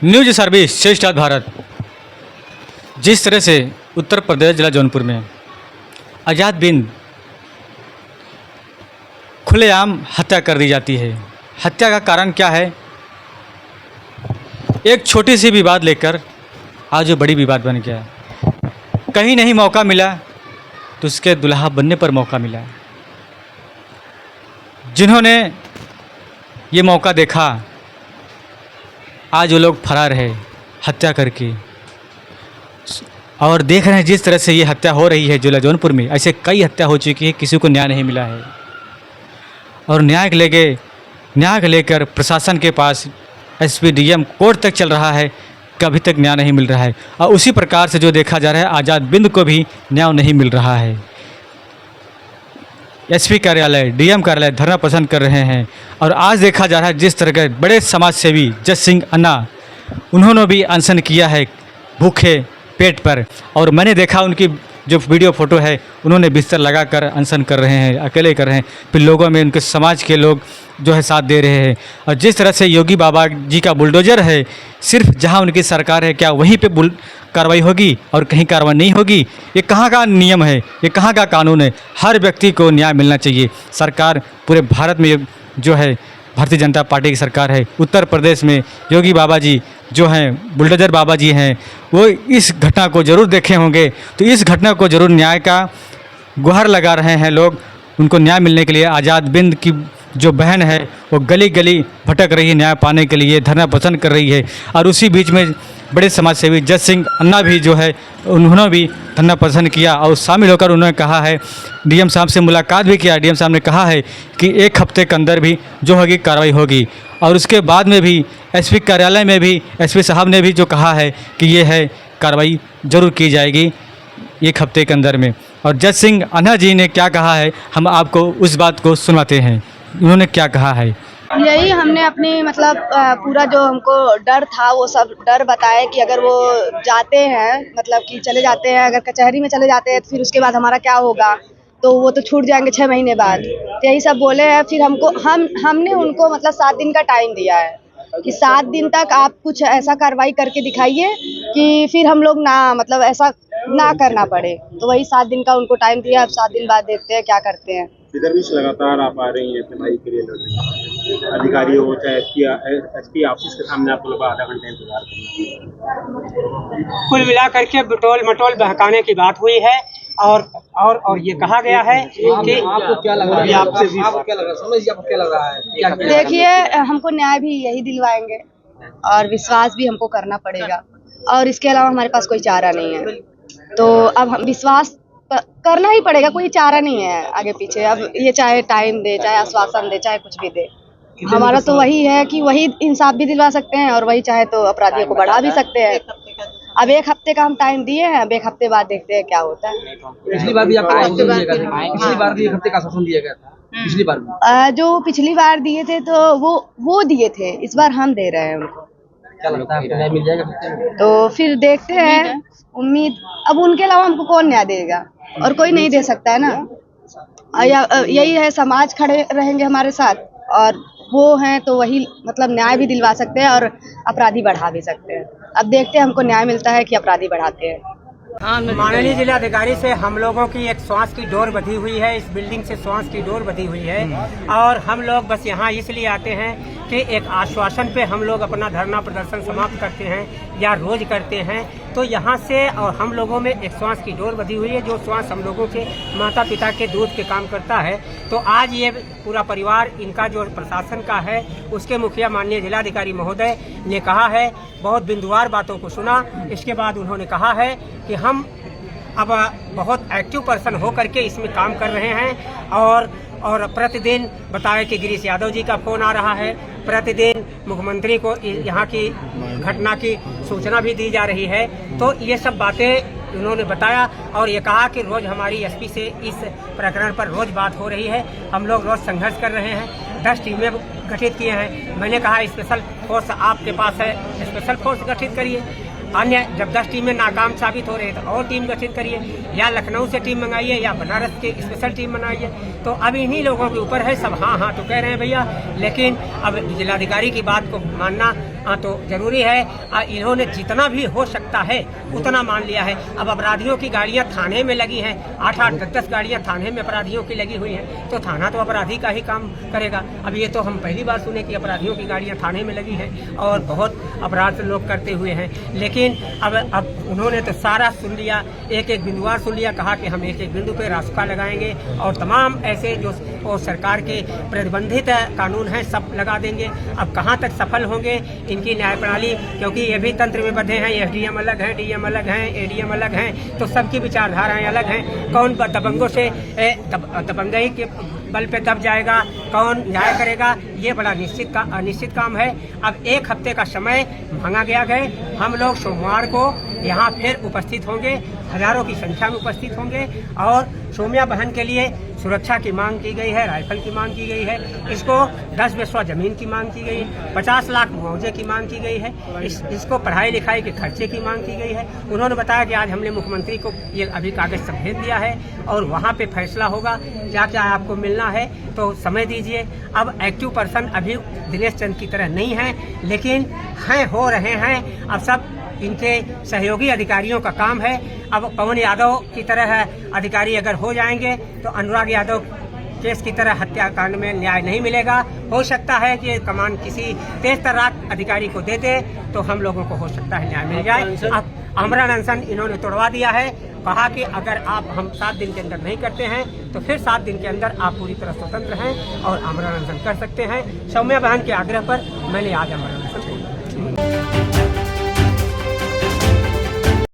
News service श्रेष्ठ भारत। जिस तरह से उत्तर प्रदेश जिला जौनपुर में आज़ाद बिन खुलेआम हत्या कर दी जाती है। हत्या का कारण क्या है? एक छोटी सी विवाद लेकर आज वो बड़ी विवाद बन गया। कहीं नहीं मौका मिला तो उसके दुल्हा बनने पर मौका मिला। जिन्होंने ये मौका देखा आज वो लोग फरार है हत्या करके, और देख रहे हैं जिस तरह से ये हत्या हो रही है जिला जौनपुर में। ऐसे कई हत्या हो चुकी है, किसी को न्याय नहीं मिला है। और न्याय को लेकर प्रशासन के पास एसपी डीएम कोर्ट तक चल रहा है कि अभी तक न्याय नहीं मिल रहा है। और उसी प्रकार से जो देखा जा रहा है आज़ाद बिंद को भी न्याय नहीं मिल रहा है। एसपी कार्यालय, डीएम कार्यालय धरना प्रदर्शन कर रहे हैं। और आज देखा जा रहा है जिस तरह के बड़े समाज सेवी जज सिंह अन्ना, उन्होंने भी अनशन किया है भूखे पेट पर। और मैंने देखा उनकी जो वीडियो फोटो है, उन्होंने बिस्तर लगाकर अनशन कर रहे हैं, अकेले कर रहे हैं। फिर लोगों में उनके समाज के लोग जो है साथ दे रहे हैं। और जिस तरह से योगी बाबा जी का बुलडोजर है, सिर्फ जहां उनकी सरकार है क्या वहीं पे कार्रवाई होगी और कहीं कार्रवाई नहीं होगी? ये कहाँ का नियम है? ये कहाँ का कानून है? हर व्यक्ति को न्याय मिलना चाहिए। सरकार पूरे भारत में जो है भारतीय जनता पार्टी की सरकार है। उत्तर प्रदेश में योगी बाबा जी जो हैं, बुलडोजर बाबा जी हैं, वो इस घटना को ज़रूर देखे होंगे। तो इस घटना को ज़रूर न्याय का गुहार लगा रहे हैं लोग। उनको न्याय मिलने के लिए आज़ाद बिंद की जो बहन है वो गली गली भटक रही है, न्याय पाने के लिए धरना प्रदर्शन कर रही है। और उसी बीच में बड़े समाज सेवी जज सिंह अन्ना भी जो है, उन्होंने भी धरना प्रदर्शन किया और शामिल होकर उन्होंने कहा है, डीएम साहब से मुलाकात भी किया। डीएम साहब ने कहा है कि 1 हफ्ते के अंदर भी जो होगी कार्रवाई होगी। और उसके बाद में भी एसपी कार्यालय में भी एसपी साहब ने भी जो कहा है कि ये है कार्रवाई ज़रूर की जाएगी 1 हफ्ते के अंदर में। और जज सिंह अन्ना जी ने क्या कहा है, हम आपको उस बात को सुनवाते हैं। उन्होंने क्या कहा है? यही हमने अपनी मतलब पूरा जो हमको डर था वो सब डर बताया कि अगर वो जाते हैं, मतलब कि चले जाते हैं, अगर कचहरी में चले जाते हैं तो फिर उसके बाद हमारा क्या होगा, तो वो तो छूट जाएंगे 6 महीने बाद। तो यही सब बोले हैं। फिर हमने उनको मतलब 7 दिन का टाइम दिया है कि 7 दिन तक आप कुछ ऐसा कार्रवाई करके दिखाइए कि फिर हम लोग मतलब ऐसा ना करना पड़े। तो वही 7 दिन का उनको टाइम दिया। अब 7 दिन बाद देखते हैं क्या करते हैं। इधर भी लगातार आप आ रही हैं अपने भाई के लिए लड़ने, अधिकारी हो चाहे एसपी ऑफिस के सामने आपको लगा आधा घंटे इंतजार करना। कुल मिला करके बिटोल मटोल बहकाने की बात हुई है। और ये कहा गया है कि आपको क्या लग रहा है? आपको क्या लग रहा है? समझिए आपको क्या लग रहा है? देखिए, हमको न्याय भी यही दिलवाएंगे और विश्वास भी हमको करना पड़ेगा। और इसके अलावा हमारे पास कोई चारा नहीं है। तो अब हम विश्वास करना ही पड़ेगा, कोई चारा नहीं है आगे पीछे। अब ये चाहे टाइम दे, चाहे आश्वासन दे, चाहे कुछ भी दे, हमारा तो वही है कि वही इंसाफ भी दिलवा सकते हैं और वही चाहे तो अपराधियों को बढ़ा भी सकते हैं। अब 1 हफ्ते का हम टाइम दिए हैं। अब 1 हफ्ते बाद देखते हैं क्या होता है। पिछली बार भी आपको आश्वासन दिया गया था, पिछली बार भी 1 हफ्ते का आश्वासन दिया गया था। पिछली बार भी जो पिछली बार दिए थे तो वो दिए थे, इस बार हम दे रहे हैं उनको। क्या लगता है न्याय मिल जाएगा? तो फिर देखते हैं, उम्मीद। अब उनके अलावा हमको कौन न्याय देगा? और कोई नहीं दे सकता है ना। यही है, समाज खड़े रहेंगे हमारे साथ और वो हैं तो वही मतलब न्याय भी दिलवा सकते हैं और अपराधी बढ़ा भी सकते हैं। अब देखते हैं हमको न्याय मिलता है कि अपराधी बढ़ाते हैं। माननीय जिलाधिकारी से हम लोगों की एक श्वास की डोर बंधी हुई है। इस बिल्डिंग से श्वास की डोर बंधी हुई है और हम लोग बस यहाँ इसलिए आते हैं कि एक आश्वासन पे हम लोग अपना धरना प्रदर्शन समाप्त करते हैं या रोज करते हैं। तो यहाँ से और हम लोगों में एक श्वास की डोर बंधी हुई है, जो श्वास हम लोगों के माता पिता के दूध के काम करता है। तो आज ये पूरा परिवार इनका जो प्रशासन का है, उसके मुखिया माननीय जिलाधिकारी महोदय ने कहा है, बहुत बिंदुवार बातों को सुना। इसके बाद उन्होंने कहा है कि हम अब बहुत एक्टिव पर्सन हो करके इसमें काम कर रहे हैं। और प्रतिदिन बताया कि गिरीश यादव जी का फोन आ रहा है, प्रतिदिन मुख्यमंत्री को यहाँ की घटना की सूचना भी दी जा रही है। तो ये सब बातें उन्होंने बताया और ये कहा कि रोज हमारी एसपी से इस प्रकरण पर रोज बात हो रही है। हम लोग रोज संघर्ष कर रहे हैं। 10 टीमें गठित किए हैं। मैंने कहा स्पेशल फोर्स आपके पास है, स्पेशल फोर्स गठित करिए। अन्य जब 10 टीमें नाकाम साबित हो रही है तो और टीम गठित करिए, या लखनऊ से टीम मंगाइए या बनारस के स्पेशल टीम बनाइए। तो अब इन्हीं लोगों के ऊपर है। सब हाँ हाँ तो कह रहे हैं भैया, लेकिन अब जिलाधिकारी की बात को मानना तो जरूरी है इन्होंने जितना भी हो सकता है उतना मान लिया है। अब अपराधियों की गाड़ियां थाने में लगी हैं, 8-8, 10-10 गाड़ियां थाने में अपराधियों की लगी हुई हैं, तो थाना तो अपराधी का ही काम करेगा। अब ये तो हम पहली बार सुने कि अपराधियों की गाड़ियां थाने में लगी हैं और बहुत अपराध लोग करते हुए हैं। लेकिन अब उन्होंने तो सारा सुन लिया, एक एक बिंदुवार सुन लिया, कहा कि हम एक एक बिंदु पे रास्ता लगाएंगे और तमाम ऐसे जो सरकार के प्रतिबंधित कानून हैं सब लगा देंगे। अब कहाँ तक सफल होंगे इनकी न्याय प्रणाली, क्योंकि ये भी तंत्र में बंधे हैं, एसडीएम अलग हैं, डीएम अलग हैं, एडीएम अलग हैं, तो सबकी विचारधाराएं अलग हैं। कौन दबंगों से दबंगई के बल पे दब जाएगा, कौन न्याय करेगा, ये बड़ा अनिश्चित काम है। अब 1 हफ्ते का समय मांगा गया है। हम लोग सोमवार को यहाँ फिर उपस्थित होंगे, हजारों की संख्या में उपस्थित होंगे और सोम्या बहन के लिए सुरक्षा की मांग की गई है, राइफल की मांग की गई है, इसको 10 बिस्वा जमीन की मांग की गई है, 50 लाख मुआवजे की मांग की गई है, इसको पढ़ाई लिखाई के खर्चे की मांग की गई है। उन्होंने बताया कि आज हमने मुख्यमंत्री को ये अभी कागज सब भेज दिया है और वहाँ पे फैसला होगा क्या क्या आपको मिलना है, तो समय दीजिए। अब एक्टिव पर्सन अभी दिनेश चंद की तरह नहीं है, लेकिन हैं, हो रहे हैं। अब सब इनके सहयोगी अधिकारियों का काम है। अब पवन यादव की तरह अधिकारी अगर हो जाएंगे तो अनुराग यादव केस की तरह हत्याकांड में न्याय नहीं मिलेगा। हो सकता है कि कमान किसी तेज तर्रार अधिकारी को दे दे तो हम लोगों को हो सकता है न्याय मिल जाए। अब आमरण अनशन इन्होंने तोड़वा दिया है, कहा कि अगर आप हम 7 दिन के अंदर नहीं करते हैं तो फिर 7 दिन के अंदर आप पूरी तरह स्वतंत्र हैं और आमरण अनशन कर सकते हैं। सौम्या बहन के आग्रह पर मैंने आज आमरण अनशन किया।